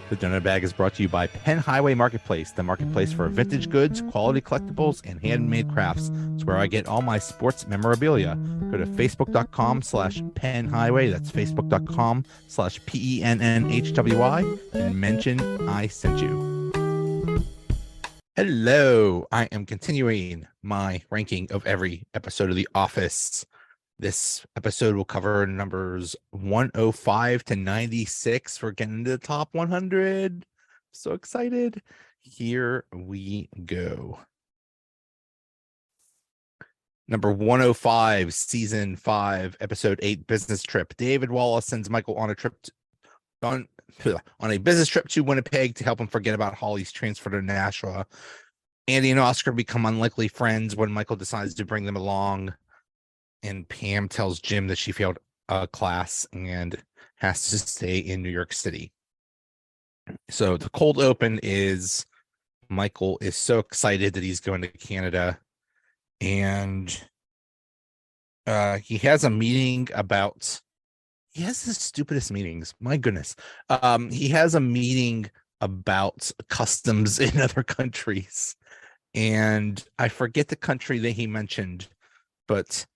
The Donut Bag is brought to you by Penn Highway Marketplace, the marketplace for vintage goods, quality collectibles, and handmade crafts. It's where I get all my sports memorabilia. Go to facebook.com/Penn Highway. That's facebook.com/PENNHWY and mention I sent you. Hello. I am continuing my ranking of every episode of The Office. This episode will cover numbers 105 to 96 for getting into the top 100. So excited. Here we go. Number 105, season 5, episode 8, business trip. David Wallace sends Michael on a business trip to Winnipeg to help him forget about Holly's transfer to Nashua. Andy and Oscar become unlikely friends when Michael decides to bring them along. And Pam tells Jim that she failed a class and has to stay in New York City. So the cold open is Michael is so excited that he's going to Canada, and he has a meeting about, he has the stupidest meetings. My goodness. He has a meeting about customs in other countries, and I forget the country that he mentioned, but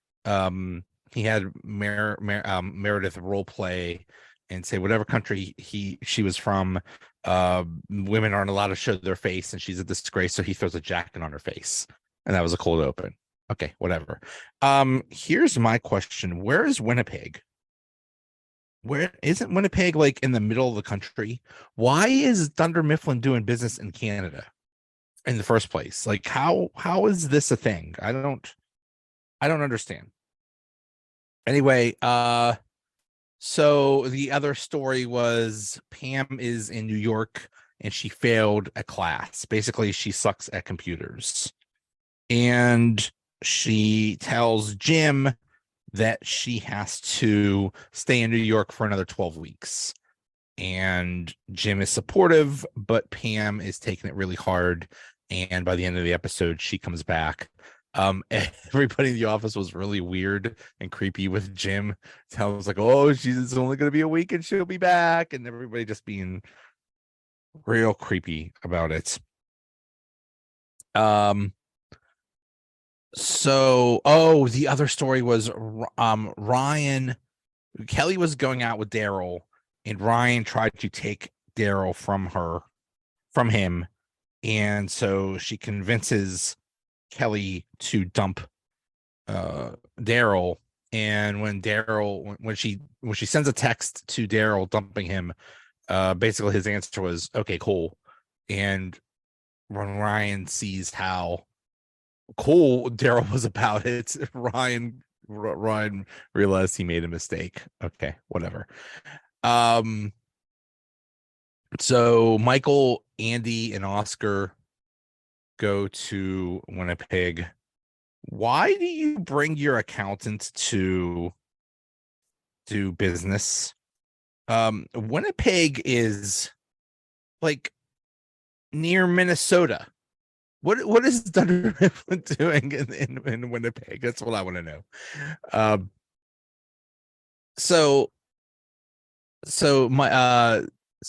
he had Meredith role play and say whatever country she was from, women aren't allowed to show their face and she's a disgrace, so he throws a jacket on her face, and that was a cold open. Okay, whatever. Here's my question: where is Winnipeg? Where isn't Winnipeg, like in the middle of the country? Why is Dunder Mifflin doing business in Canada in the first place? Like, how is this a thing? I don't understand. Anyway, so the other story was Pam is in New York and she failed a class. Basically, she sucks at computers. And she tells Jim that she has to stay in New York for another 12 weeks. And Jim is supportive, but Pam is taking it really hard. And by the end of the episode, she comes back. Everybody in the office was really weird and creepy with Jim. Tells like, oh, she's only going to be a week and she'll be back, and everybody just being real creepy about it. So the other story was Ryan. Kelly was going out with Daryl, and Ryan tried to take Daryl from him, and so she convinces Kelly to dump Daryl. And when she sends a text to Daryl dumping him, basically his answer was, okay, cool. And when Ryan sees how cool Daryl was about it, Ryan realized he made a mistake. Okay, whatever. So Michael, Andy, and Oscar go to Winnipeg. Why do you bring your accountant to do business? Winnipeg is like near Minnesota. What is Dunder Mifflin doing in Winnipeg? That's what I want to know. So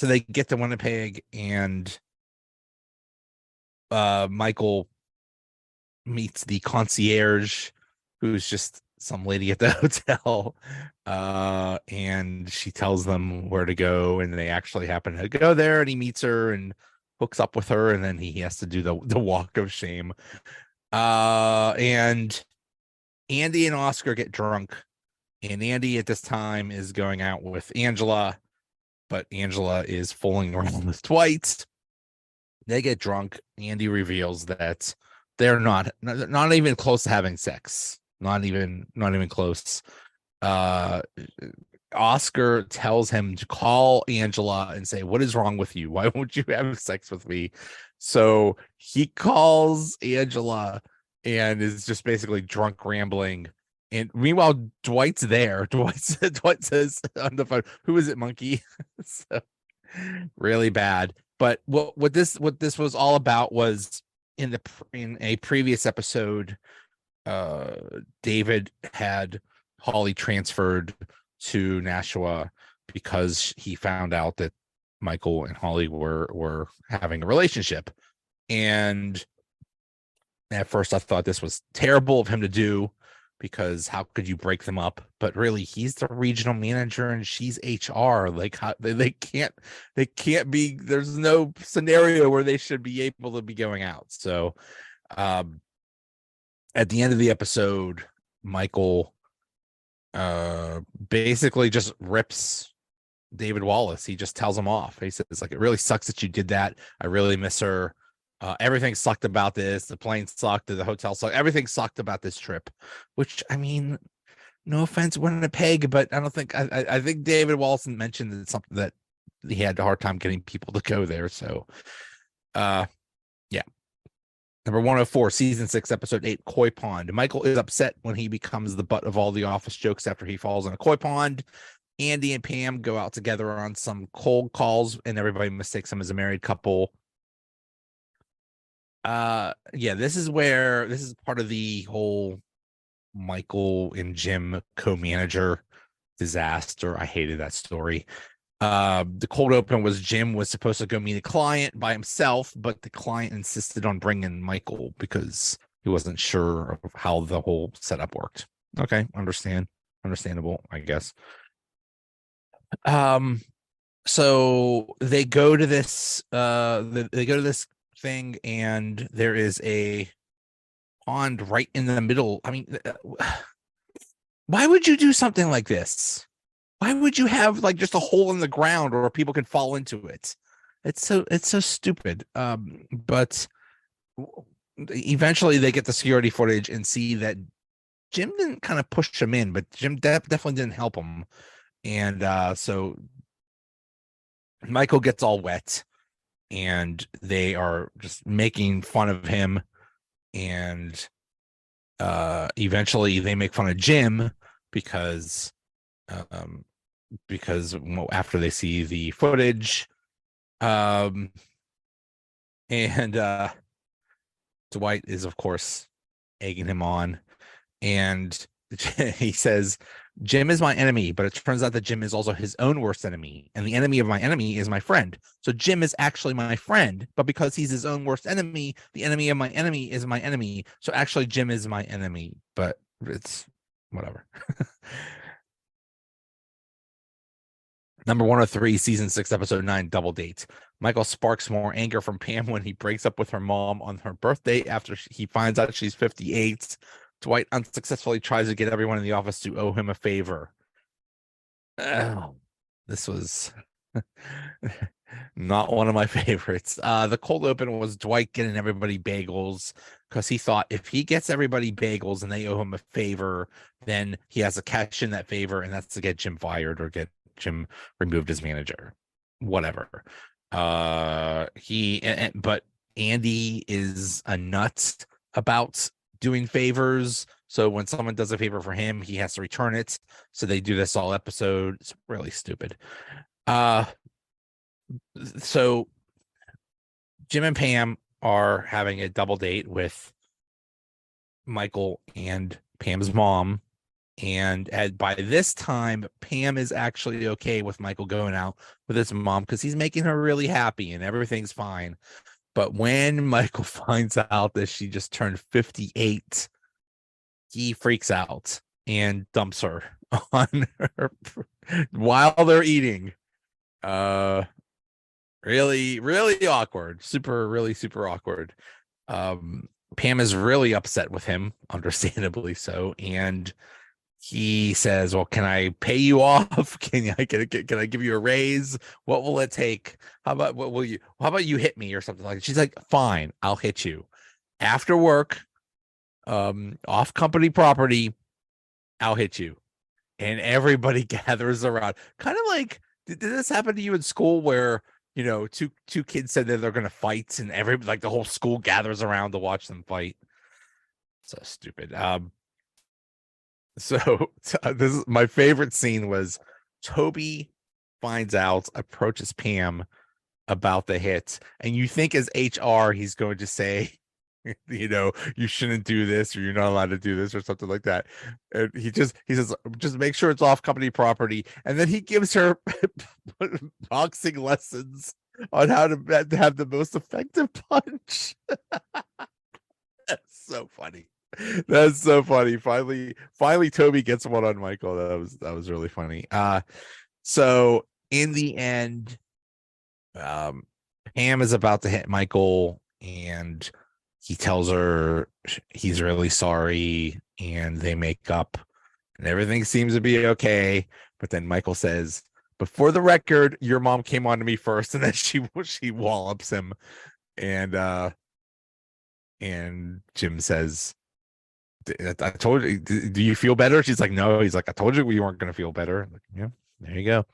they get to Winnipeg, and Michael meets the concierge, who's just some lady at the hotel, and she tells them where to go, and they actually happen to go there, and he meets her and hooks up with her, and then he has to do the walk of shame. And Andy and Oscar get drunk, and Andy at this time is going out with Angela, but Angela is fooling around with Dwight. They get drunk. Andy reveals that they're not even close to having sex. Not even close. Oscar tells him to call Angela and say, what is wrong with you? Why won't you have sex with me? So he calls Angela and is just basically drunk rambling. And meanwhile, Dwight's there. Dwight says on the phone, who is it, monkey? So really bad. But what this was all about was in a previous episode, David had Holly transferred to Nashua because he found out that Michael and Holly were having a relationship. And at first I thought this was terrible of him to do, because how could you break them up? But really, he's the regional manager and she's HR. Like, how, they can't be, there's no scenario where they should be able to be going out. So at the end of the episode, Michael basically just rips David Wallace. He just tells him off. He says, like, it really sucks that you did that. I really miss her. Everything sucked about this. The plane sucked. The hotel sucked. Everything sucked about this trip. Which, I mean, no offense, winning a peg, but I don't think I think David Wallace mentioned that something that he had a hard time getting people to go there. So, yeah. Number 104, season 6, episode 8, Koi Pond. Michael is upset when he becomes the butt of all the office jokes after he falls in a koi pond. Andy and Pam go out together on some cold calls, and everybody mistakes them as a married couple. Yeah, this is part of the whole Michael and Jim co-manager disaster. I hated that story. The cold open was Jim was supposed to go meet a client by himself, but the client insisted on bringing Michael because he wasn't sure of how the whole setup worked. Okay, understandable, I guess. So they go to this thing, and there is a pond right in the middle. I mean, why would you do something like this? Why would you have like just a hole in the ground where people can fall into it? It's so stupid. But eventually they get the security footage and see that Jim didn't kind of push him in, but Jim definitely didn't help him. And so Michael gets all wet, and they are just making fun of him. And eventually they make fun of Jim because after they see the footage, and Dwight is, of course, egging him on, and he says, Jim is my enemy, but it turns out that Jim is also his own worst enemy, and the enemy of my enemy is my friend. So Jim is actually my friend, but because he's his own worst enemy, the enemy of my enemy is my enemy. So actually Jim is my enemy, but it's whatever. Number 103, season 6, episode 9, Double Date. Michael sparks more anger from Pam when he breaks up with her mom on her birthday after he finds out she's 58. Dwight unsuccessfully tries to get everyone in the office to owe him a favor. Oh, this was not one of my favorites. The cold open was Dwight getting everybody bagels because he thought if he gets everybody bagels and they owe him a favor, then he has to cash in that favor, and that's to get Jim fired or get Jim removed as manager. Whatever. But Andy is a nut about doing favors. So when someone does a favor for him, he has to return it. So they do this all episode. It's really stupid. So Jim and Pam are having a double date with Michael and Pam's mom. And by this time, Pam is actually okay with Michael going out with his mom because he's making her really happy and everything's fine. But when Michael finds out that she just turned 58, he freaks out and dumps her on her while they're eating. Really, really awkward. Super awkward. Pam is really upset with him, understandably so, and he says, well, can I pay you off? Can I give you a raise? What will it take? How about you hit me or something like that? She's like, fine, I'll hit you after work, off company property. I'll hit you. And everybody gathers around. Kind of like, did this happen to you in school where, you know, two kids said that they're going to fight and the whole school gathers around to watch them fight? So stupid. So this is my favorite scene was Toby finds out, approaches Pam about the hit, and you think as HR he's going to say, You shouldn't do this, or you're not allowed to do this, or something like that. And he says, just make sure it's off company property. And then he gives her boxing lessons on how to have the most effective punch. That's so funny. That's so funny. Finally, Toby gets one on Michael. That was really funny. So in the end, Pam is about to hit Michael, and he tells her he's really sorry, and they make up, and everything seems to be okay. But then Michael says, "But for the record, your mom came on to me first," and then she wallops him, and Jim says, "I told you. Do you feel better?" She's like, "No." He's like, "I told you we weren't going to feel better." Like, yeah, there you go.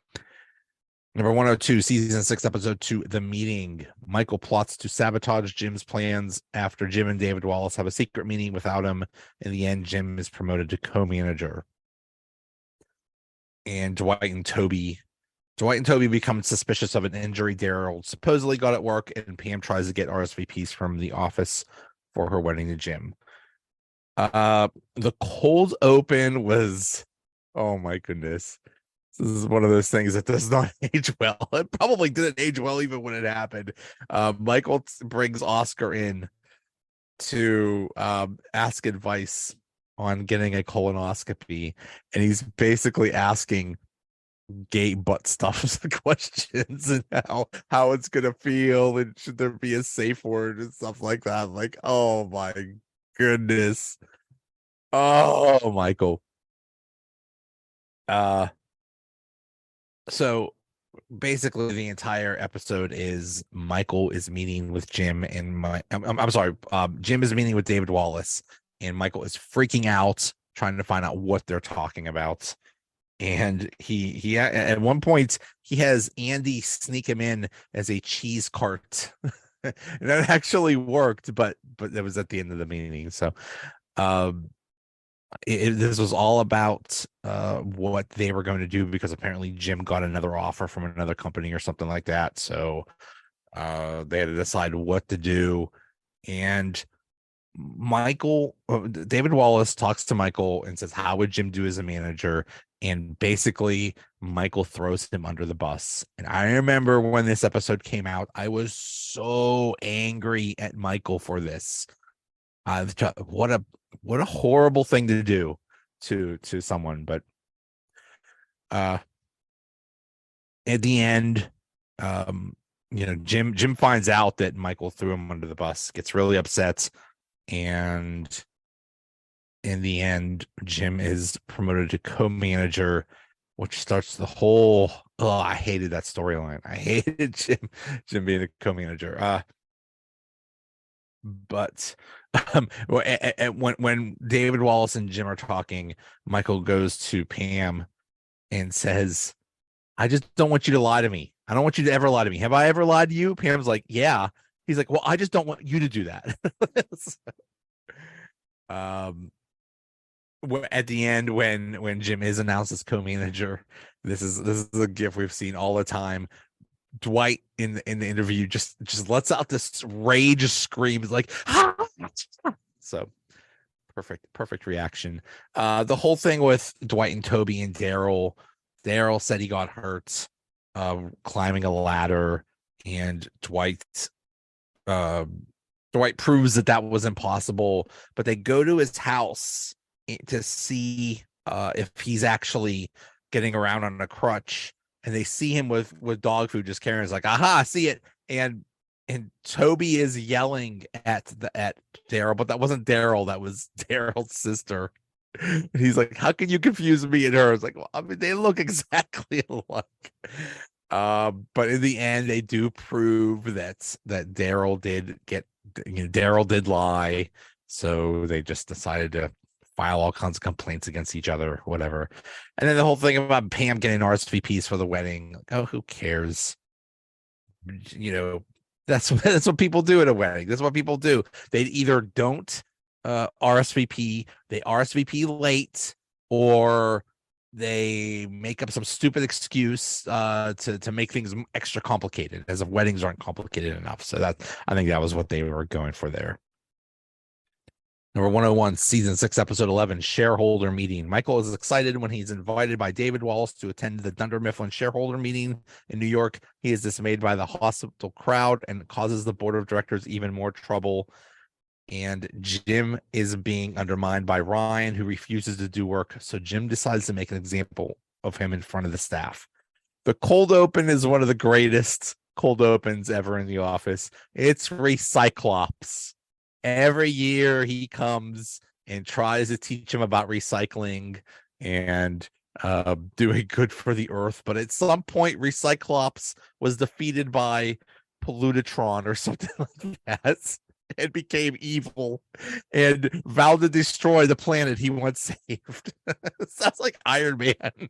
Number 102, season 6, episode 2, The Meeting. Michael plots to sabotage Jim's plans after Jim and David Wallace have a secret meeting without him. In the end, Jim is promoted to co-manager. And Dwight and Toby become suspicious of an injury Daryl supposedly got at work, and Pam tries to get RSVPs from the office for her wedding to Jim. The cold open was, oh my goodness. This is one of those things that does not age well. It probably didn't age well even when it happened. Michael brings Oscar in to ask advice on getting a colonoscopy, and he's basically asking gay butt stuff questions and how it's gonna feel, and should there be a safe word and stuff like that. Like, oh my goodness. Oh, Michael. So basically the entire episode is Michael is meeting with Jim, and I'm sorry, Jim is meeting with David Wallace, and Michael is freaking out trying to find out what they're talking about. And he at one point he has Andy sneak him in as a cheese cart. And that actually worked, but that was at the end of the meeting. So this was all about what they were going to do, because apparently Jim got another offer from another company or something like that. So they had to decide what to do. And David Wallace talks to Michael and says, how would Jim do as a manager? And basically Michael throws him under the bus. And I remember when this episode came out, I was so angry at Michael for this. What a horrible thing to do to someone. But at the end, Jim finds out that Michael threw him under the bus, gets really upset, and in the end, Jim is promoted to co-manager, which starts the whole, I hated that storyline. I hated Jim being a co-manager. But when David Wallace and Jim are talking, Michael goes to Pam and says, I just don't want you to lie to me. I don't want you to ever lie to me. Have I ever lied to you? Pam's like, yeah. He's like, well, I just don't want you to do that. At the end, when Jim is announced as co-manager, this is a gif we've seen all the time. Dwight in the interview just lets out this rage scream. He's like, ah! So perfect reaction. The whole thing with Dwight and Toby and Daryl said he got hurt climbing a ladder, and Dwight proves that was impossible, but they go to his house to see if he's actually getting around on a crutch, and they see him with dog food just carrying. It's like, aha, I see it. And Toby is yelling at Daryl, but that wasn't Daryl, that was Daryl's sister. And he's like, how can you confuse me and her? It's like, well, I mean, they look exactly alike. But in the end, they do prove that Daryl did lie. So they just decided to file all kinds of complaints against each other, whatever. And then the whole thing about Pam getting RSVPs for the wedding. Like, oh, who cares? That's what people do at a wedding. That's what people do. They either don't RSVP, they RSVP late, or they make up some stupid excuse to make things extra complicated, as if weddings aren't complicated enough. So I think that was what they were going for there. Number 101, season 6, episode 11, shareholder meeting. Michael is excited when he's invited by David Wallace to attend the Dunder Mifflin shareholder meeting in New York. He is dismayed by the hostile crowd and causes the board of directors even more trouble. And Jim is being undermined by Ryan, who refuses to do work. So Jim decides to make an example of him in front of the staff. The cold open is one of the greatest cold opens ever in The Office. It's Recyclops. Every year he comes and tries to teach him about recycling and doing good for the earth. But at some point, Recyclops was defeated by Pollutatron or something like that. And became evil and vowed to destroy the planet he once saved. Sounds like Iron Man.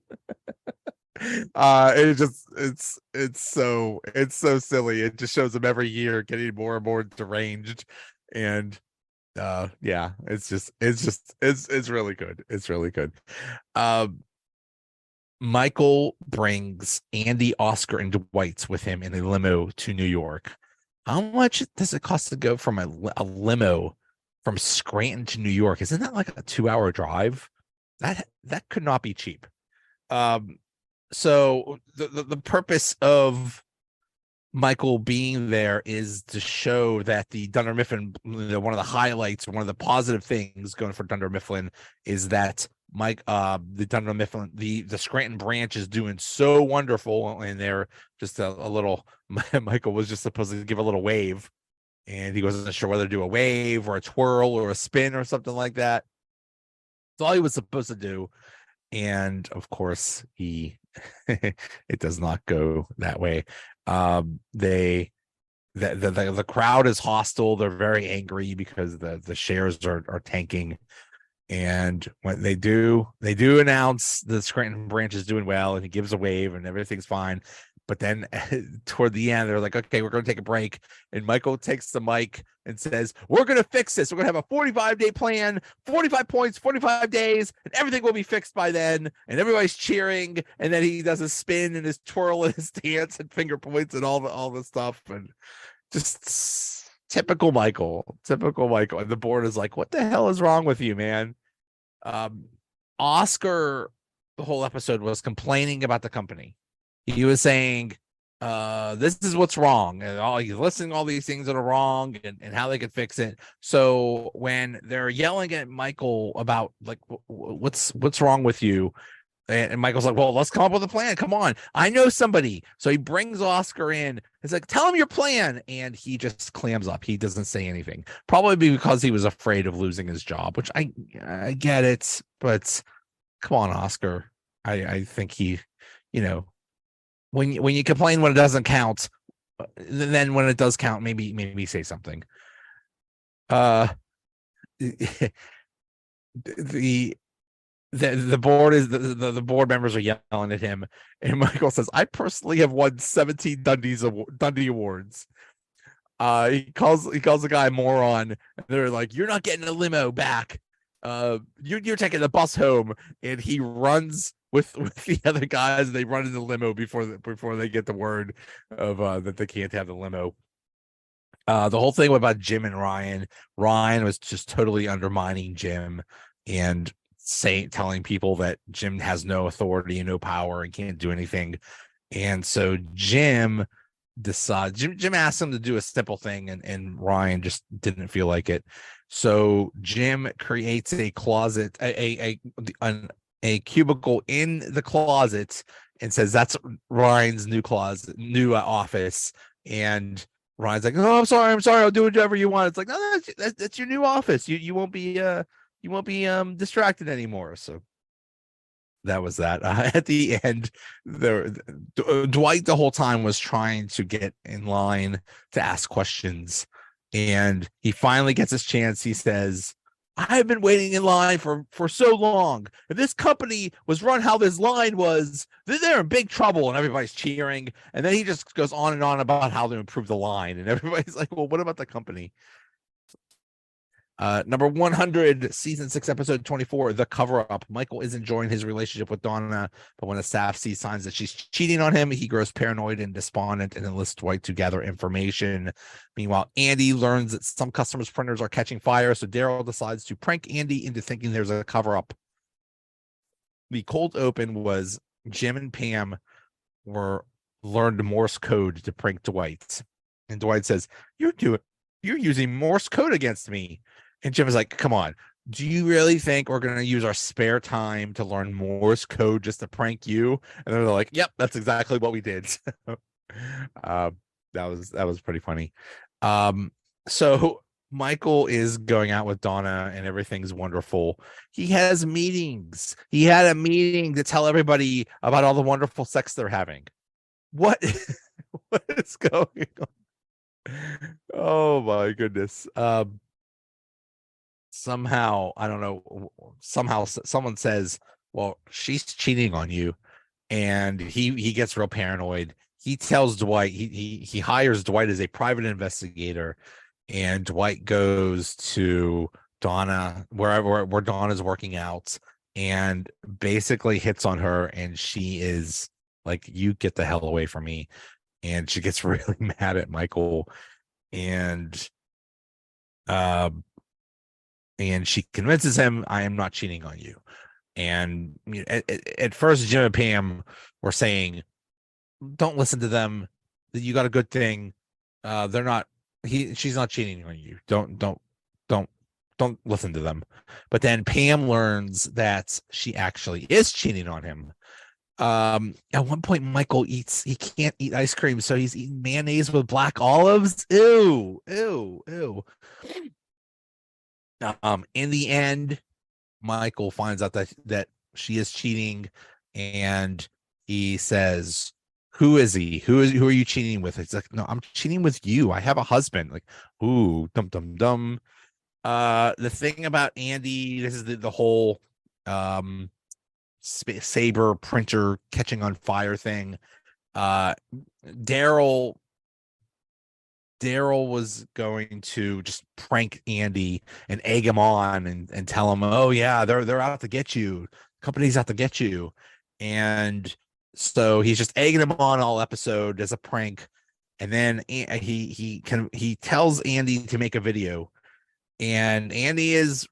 It's so silly. It just shows him every year getting more and more deranged. And yeah, it's really good. It's really good. Michael brings Andy, Oscar, and Dwight with him in a limo to New York. How much does it cost to go from a limo from Scranton to New York? Isn't that like a 2-hour drive? That could not be cheap. So the purpose of Michael being there is to show that the Dunder Mifflin, one of the highlights, one of the positive things going for Dunder Mifflin is that the Dunder Mifflin, the Scranton branch is doing so wonderful, and they're just a little. Michael was just supposed to give a little wave, and he wasn't sure whether to do a wave or a twirl or a spin or something like that. That's all he was supposed to do, and of course it does not go that way. The crowd is hostile. They're very angry because the shares are tanking. And when they do announce the Scranton branch is doing well, and he gives a wave and everything's fine. But then toward the end, they're like, okay, we're going to take a break. And Michael takes the mic and says, we're going to fix this. We're going to have a 45-day plan, 45 points, 45 days, and everything will be fixed by then. And everybody's cheering. And then he does a spin and his twirl and his dance and finger points and all the stuff. And just typical Michael. And the board is like, what the hell is wrong with you, man? Oscar, the whole episode, was complaining about the company. He was saying, this is what's wrong. And he's listing all these things that are wrong and how they could fix it. So when they're yelling at Michael about like, what's wrong with you? And Michael's like, well, let's come up with a plan. Come on. I know somebody. So he brings Oscar in. He's like, tell him your plan. And he just clams up. He doesn't say anything. Probably because he was afraid of losing his job, which I get it. But come on, Oscar. I think he, when you complain when it doesn't count, then when it does count, maybe say something. The board is the board members are yelling at him, and Michael says, I personally have won 17 Dundie Awards. He calls the guy a moron, and they're like, you're not getting a limo back. You're taking the bus home. And he runs with the other guys. They run in the limo before they get the word of that they can't have the limo. The whole thing about Jim and Ryan was just totally undermining Jim and telling people that Jim has no authority and no power and can't do anything. And so Jim asked him to do a simple thing, and Ryan just didn't feel like it. So Jim creates a closet, a cubicle in the closet, and says that's Ryan's new office. And Ryan's like, oh, I'm sorry, I'll do whatever you want. It's like, no, that's your new office. You won't be distracted anymore. So that was that. At the end, Dwight the whole time was trying to get in line to ask questions, and he finally gets his chance. He says, I've been waiting in line for so long. If this company was run how this line was, they're in big trouble. And everybody's cheering. And then he just goes on and on about how to improve the line. And everybody's like, well, what about the company? Number 100, season 6, episode 24, The Cover Up. Michael is enjoying his relationship with Donna, but when the staff sees signs that she's cheating on him, he grows paranoid and despondent and enlists Dwight to gather information. Meanwhile, Andy learns that some customers' printers are catching fire, so Daryl decides to prank Andy into thinking there's a cover up. The cold open was Jim and Pam learned Morse code to prank Dwight. And Dwight says, You're using Morse code against me. And Jim is like, come on, do you really think we're going to use our spare time to learn Morse code just to prank you? And they're like, yep, that's exactly what we did. That was pretty funny. So Michael is going out with Donna and everything's wonderful. He has meetings. He had a meeting to tell everybody about all the wonderful sex they're having. What is going on? Oh my goodness. Somehow, I don't know, somehow someone says, well, she's cheating on you, and he gets real paranoid. He tells Dwight, he hires Dwight as a private investigator, and Dwight goes to Donna, where Donna's working out, and basically hits on her, and she is like, you get the hell away from me. And she gets really mad at Michael, and she convinces him, I am not cheating on you. And at first, Jim and Pam were saying, don't listen to them. You got a good thing. She's not cheating on you. Don't listen to them. But then Pam learns that she actually is cheating on him. At one point, Michael he can't eat ice cream, so he's eating mayonnaise with black olives. Ew. In the end, Michael finds out that she is cheating, and he says, who is he? Who are you cheating with? It's like, no, I'm cheating with you. I have a husband. Like, ooh, dum. The thing about Andy, this is the whole saber printer catching on fire thing. Daryl was going to just prank Andy and egg him on and tell him, oh yeah, they're out to get you. Company's out to get you. And so he's just egging him on all episode as a prank. And then he tells Andy to make a video, and Andy is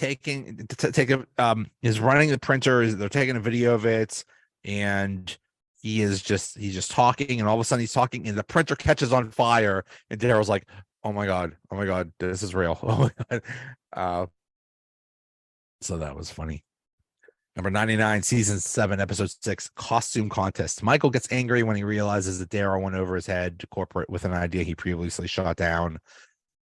is running the printer. They're taking a video of it, and he's just talking, and all of a sudden he's talking, and the printer catches on fire, and Daryl's like, oh my god, this is real. Oh my god. So that was funny. Number 99, season 7, episode 6, costume contest. Michael gets angry when he realizes that Daryl went over his head to corporate with an idea he previously shot down.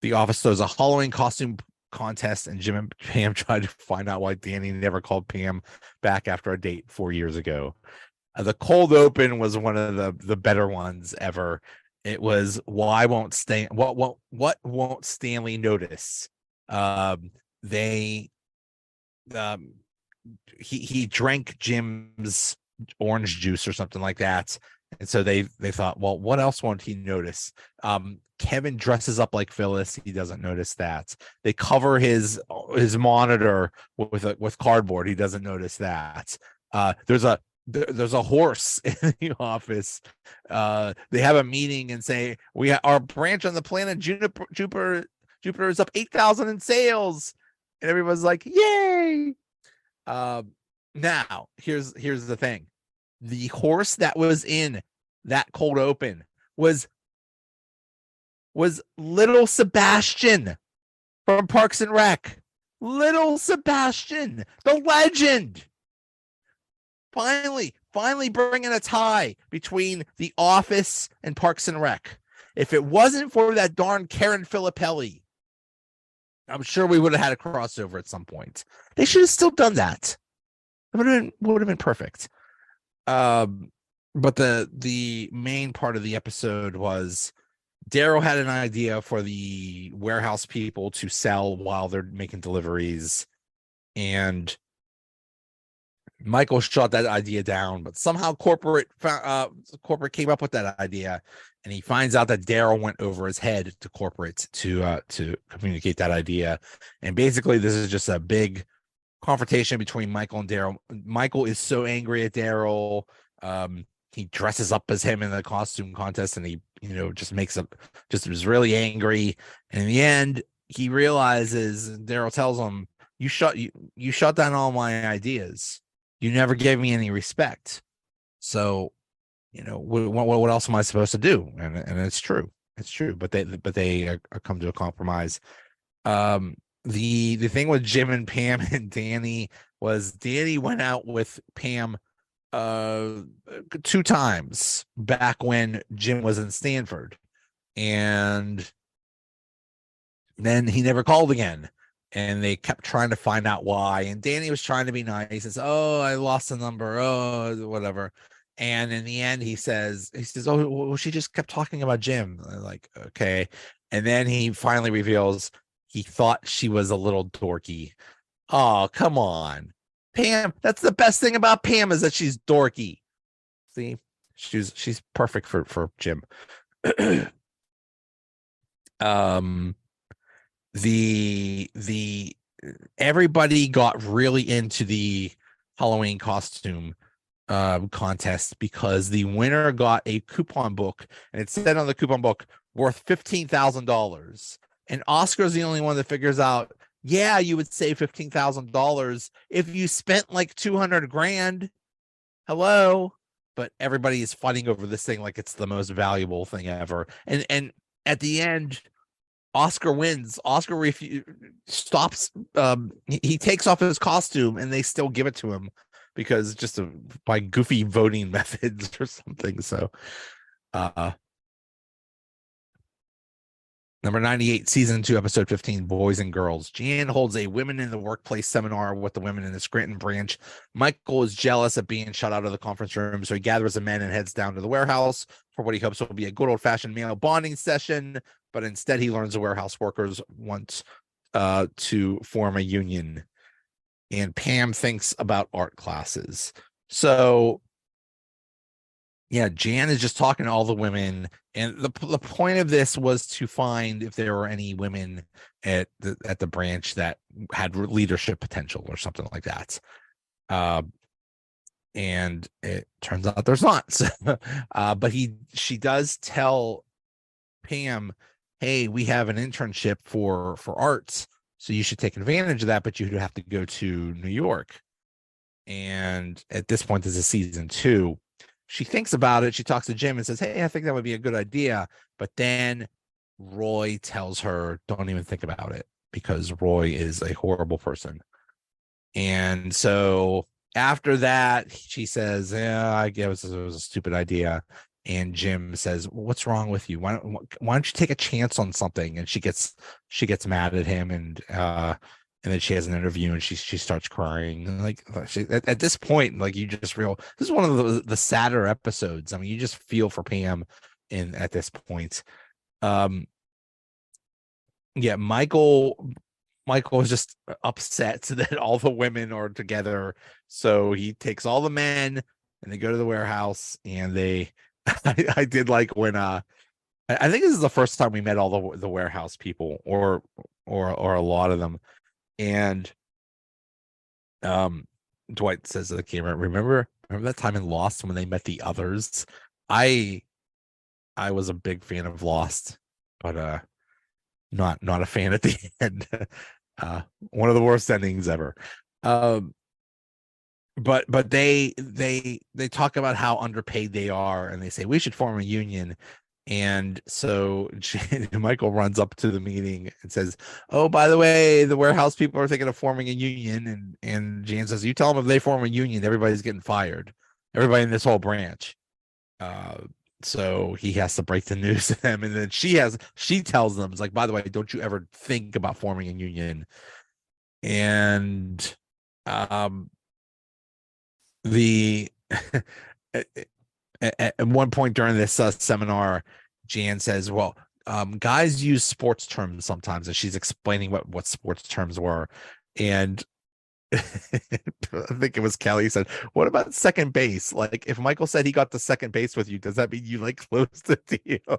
The office throws a Halloween costume contest, and Jim and Pam tried to find out why Danny never called Pam back after a date 4 years ago. The cold open was one of the better ones ever. It was, what won't Stanley notice? He drank Jim's orange juice or something like that, and so they thought, well, what else won't he notice? Kevin dresses up like Phyllis. He doesn't notice that. They cover his monitor with cardboard. He doesn't notice that. There's a horse in the office. They have a meeting and say, our branch on the planet Jupiter is up 8,000 in sales, and everyone's like, yay. Now here's the thing. The horse that was in that cold open was Little Sebastian from Parks and Rec. Little Sebastian, the legend. Finally bringing a tie between The Office and Parks and Rec. If it wasn't for that darn Karen Filippelli, I'm sure we would have had a crossover at some point. They should have still done that. It would have been perfect. But the main part of the episode was Daryl had an idea for the warehouse people to sell while they're making deliveries, and Michael shot that idea down, but somehow corporate came up with that idea, and he finds out that Daryl went over his head to corporate to communicate that idea. And basically, this is just a big confrontation between Michael and Daryl. Michael is so angry at Daryl. He dresses up as him in the costume contest, and he, just is really angry. And in the end, he realizes, Daryl tells him, you shut down all my ideas. You never gave me any respect. So, what else am I supposed to do? And it's true. It's true. But they come to a compromise. The thing with Jim and Pam and Danny was Danny went out with Pam 2 times back when Jim was in Stanford, and then he never called again, and they kept trying to find out why. And Danny was trying to be nice and says, "Oh, I lost the number. Oh, whatever." And in the end, he says, "Oh, well, she just kept talking about Jim." I'm like, okay. And then he finally reveals he thought she was a little dorky. Oh, come on, Pam. That's the best thing about Pam, is that she's dorky. See, she's perfect for Jim. The everybody got really into the Halloween costume contest, because the winner got a coupon book, and it said on the coupon book, worth $15,000. And Oscar's the only one that figures out, yeah, you would save $15,000 if you spent like 200 grand. Hello. But everybody is fighting over this thing like it's the most valuable thing ever. And at the end, Oscar wins. Oscar stops. He takes off his costume, and they still give it to him, because just by goofy voting methods or something. So, number 98, season 2, episode 15, Boys and Girls. Jan holds a women in the workplace seminar with the women in the Scranton branch. Michael is jealous of being shut out of the conference room, so he gathers the men and heads down to the warehouse for what he hopes will be a good old-fashioned male bonding session. But instead, he learns the warehouse workers want to form a union. And Pam thinks about art classes. So, yeah, Jan is just talking to all the women, and the point of this was to find if there were any women at the branch that had leadership potential or something like that. And it turns out there's not. So, but she does tell Pam, "Hey, we have an internship for arts, so you should take advantage of that, but you'd have to go to New York." And at this point, this is season 2. She thinks about it. She talks to Jim and says, "Hey, I think that would be a good idea." But then Roy tells her, "Don't even think about it," because Roy is a horrible person. And so after that, she says, "Yeah, I guess it was a stupid idea." And Jim says, "What's wrong with you? Why don't you take a chance on something?" And she gets mad at him, and then she has an interview, and she starts crying. And like, at this point, like, you just this is one of the sadder episodes. I mean, you just feel for Pam at this point. Yeah, Michael is just upset that all the women are together. So he takes all the men, and they go to the warehouse, and they I did like when I think this is the first time we met all the warehouse people, or a lot of them. And Dwight says to the camera, remember that time in Lost when they met the others? I was a big fan of Lost, but not a fan at the end. One of the worst endings ever. But they talk about how underpaid they are, and they say we should form a union. And so Michael runs up to the meeting and says, "Oh, by the way, the warehouse people are thinking of forming a union." And Jan says, "You tell them if they form a union, everybody's getting fired. Everybody in this whole branch." So he has to break the news to them, and then she tells them, "It's like, by the way, don't you ever think about forming a union." And the at one point during this seminar, Jan says, "Well, guys use sports terms sometimes," and she's explaining what sports terms were. And I think it was Kelly said, "What about second base? Like, if Michael said he got to second base with you, does that mean you like closed the deal?"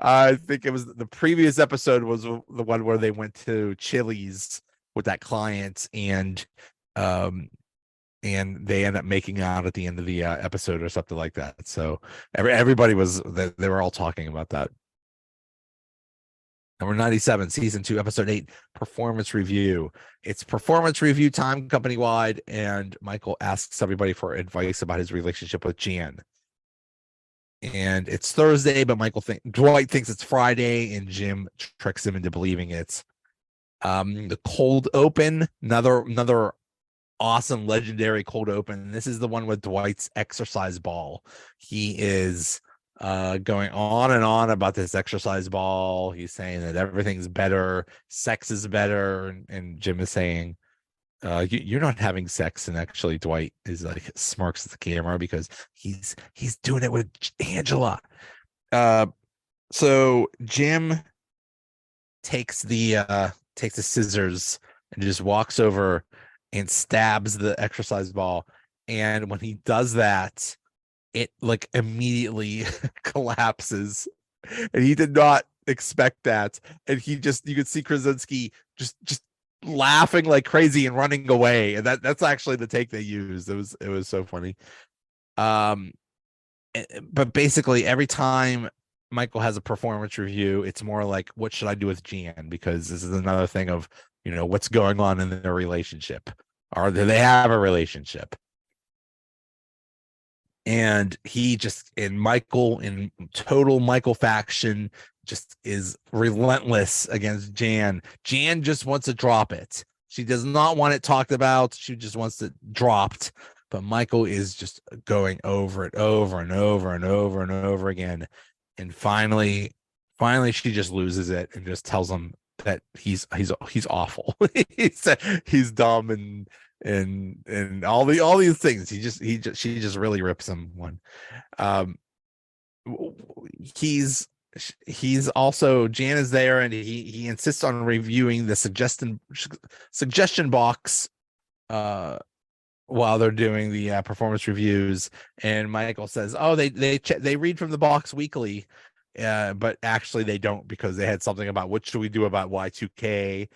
I think it was the previous episode was the one where they went to Chili's with that client, um and they end up making out at the end of the episode or something like that. So everybody was they were all talking about that. Number 97, season 2, episode 8, performance review. It's performance review time company wide, and Michael asks everybody for advice about his relationship with Jan. And it's Thursday, but Dwight thinks it's Friday, and Jim tricks him into believing it. The cold open, another awesome legendary cold open. This is the one with Dwight's exercise ball. He is going on and on about this exercise ball. He's saying that everything's better, sex is better, and Jim is saying, you're not having sex. And actually Dwight is like smirks at the camera because he's doing it with Angela. So Jim takes the scissors and just walks over and stabs the exercise ball. And when he does that, it like immediately collapses. And he did not expect that. And you could see Krasinski just laughing like crazy and running away. And that's actually the take they used. It was so funny. But basically every time Michael has a performance review, it's more like, what should I do with Jan? Because this is another thing of, what's going on in their relationship, or do they have a relationship? And Michael, in total Michael faction, just is relentless against Jan. Jan just wants to drop it. She does not want it talked about. She just wants it dropped. But Michael is just going over it over and over and over and over again. And finally she just loses it and just tells him that he's awful. he's dumb and all these things. She just really rips him one. He's also, Jan is there, and he insists on reviewing the suggestion box while they're doing the performance reviews. And Michael says, "Oh, they read from the box weekly." But actually they don't, because they had something about what should we do about Y2K,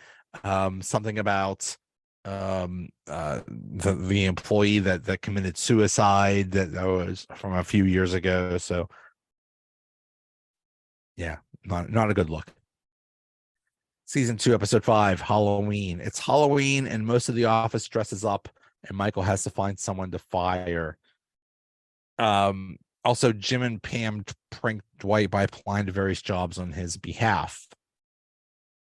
something about the employee that committed suicide that was from a few years ago. So yeah, not a good look. Season 2, episode 5, Halloween. It's Halloween and most of the office dresses up, and Michael has to find someone to fire. Also, Jim and Pam prank Dwight by applying to various jobs on his behalf.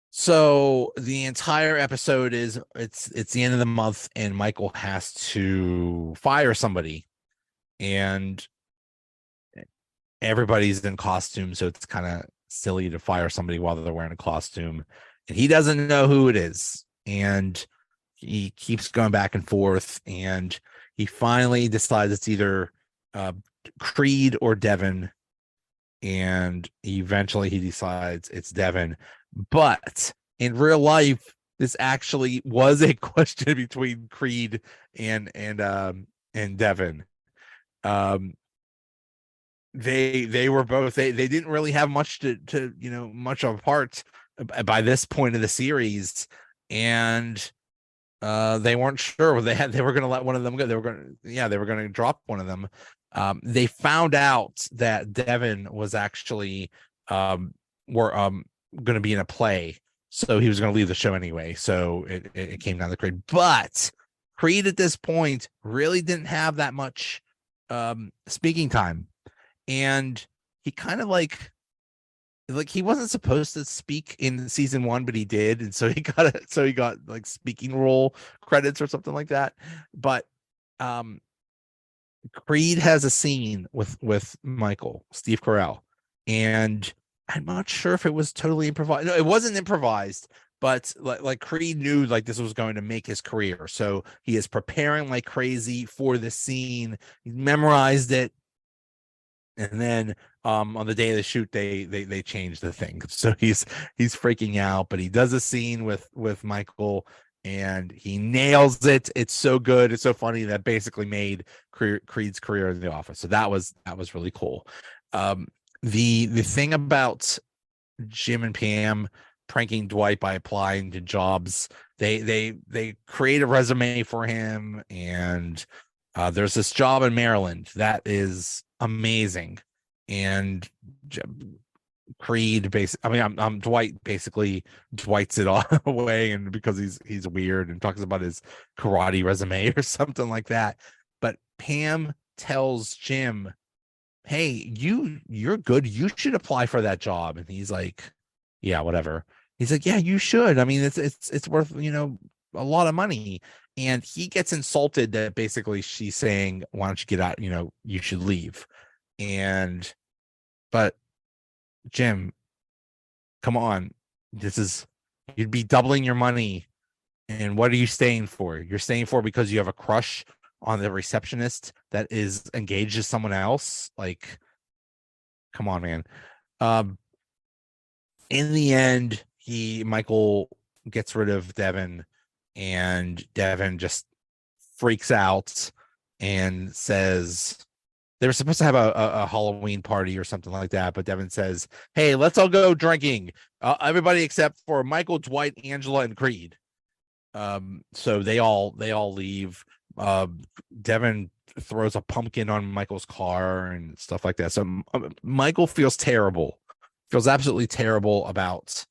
So the entire episode is it's the end of the month, and Michael has to fire somebody, and everybody's in costume, so it's kind of silly to fire somebody while they're wearing a costume, and he doesn't know who it is, and he keeps going back and forth, and he finally decides it's either Creed or Devin, and eventually he decides it's Devin. But in real life, this actually was a question between Creed and Devin. They were both, they didn't really have much to much of a part by this point of the series, and they weren't sure. They were going to let one of them go. They were going to drop one of them. They found out that Devin was actually going to be in a play, so he was going to leave the show anyway. So it came down to Creed. But Creed at this point really didn't have that much speaking time, and he kind of like he wasn't supposed to speak in season 1, but he did, and so he got like speaking role credits or something like that. But Creed has a scene with Michael, Steve Carell, and I'm not sure if it was totally improvised. No, it wasn't improvised, but like Creed knew like this was going to make his career, so he is preparing like crazy for the scene. He memorized it, and then on the day of the shoot they changed the thing, so he's freaking out. But he does a scene with Michael, and he nails it. It's so good. It's so funny. That basically made Creed's career in The Office. So that was really cool. Um, the thing about Jim and Pam pranking Dwight by applying to jobs, they create a resume for him, and there's this job in Maryland that is amazing, and Creed basically, I mean, I'm Dwight basically Dwights it all away, and because he's weird and talks about his karate resume or something like that. But Pam tells Jim, "Hey, you're good. You should apply for that job." And he's like, "Yeah, whatever." He's like, "Yeah, you should. I mean, it's worth, a lot of money." And he gets insulted that basically she's saying, "Why don't you get out? You should leave." And but Jim, come on. You'd be doubling your money. And what are you staying for? You're staying for because you have a crush on the receptionist that is engaged to someone else? Like, come on, man. Um, in the end, Michael gets rid of Devin, and Devin just freaks out and says they were supposed to have a Halloween party or something like that, but Devin says, "Hey, let's all go drinking. Everybody except for Michael, Dwight, Angela, and Creed." So they all leave. Devin throws a pumpkin on Michael's car and stuff like that. So Michael feels absolutely terrible about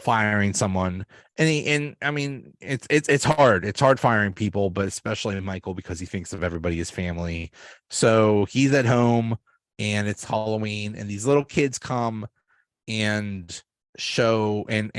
firing someone. And I mean, it's hard firing people, but especially Michael, because he thinks of everybody as family. So he's at home, and it's Halloween, and these little kids come and show and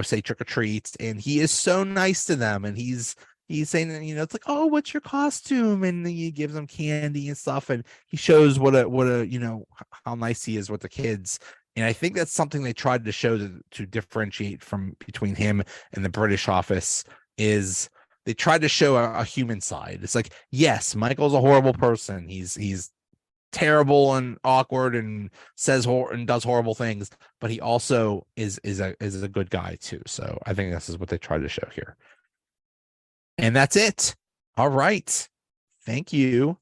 say trick or treat, and he is so nice to them, and he's saying, it's like, "Oh, what's your costume?" And he gives them candy and stuff, and he shows what a how nice he is with the kids. And I think that's something they tried to show to differentiate between him and the British office, is they tried to show a human side. It's like, yes, Michael's a horrible person. He's terrible and awkward and and does horrible things, but he also is a good guy too. So I think this is what they tried to show here. And that's it. All right. Thank you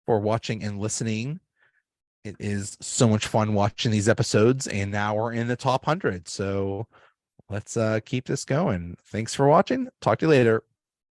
for watching and listening. It is so much fun watching these episodes, and now we're in the top 100. So let's keep this going. Thanks for watching. Talk to you later.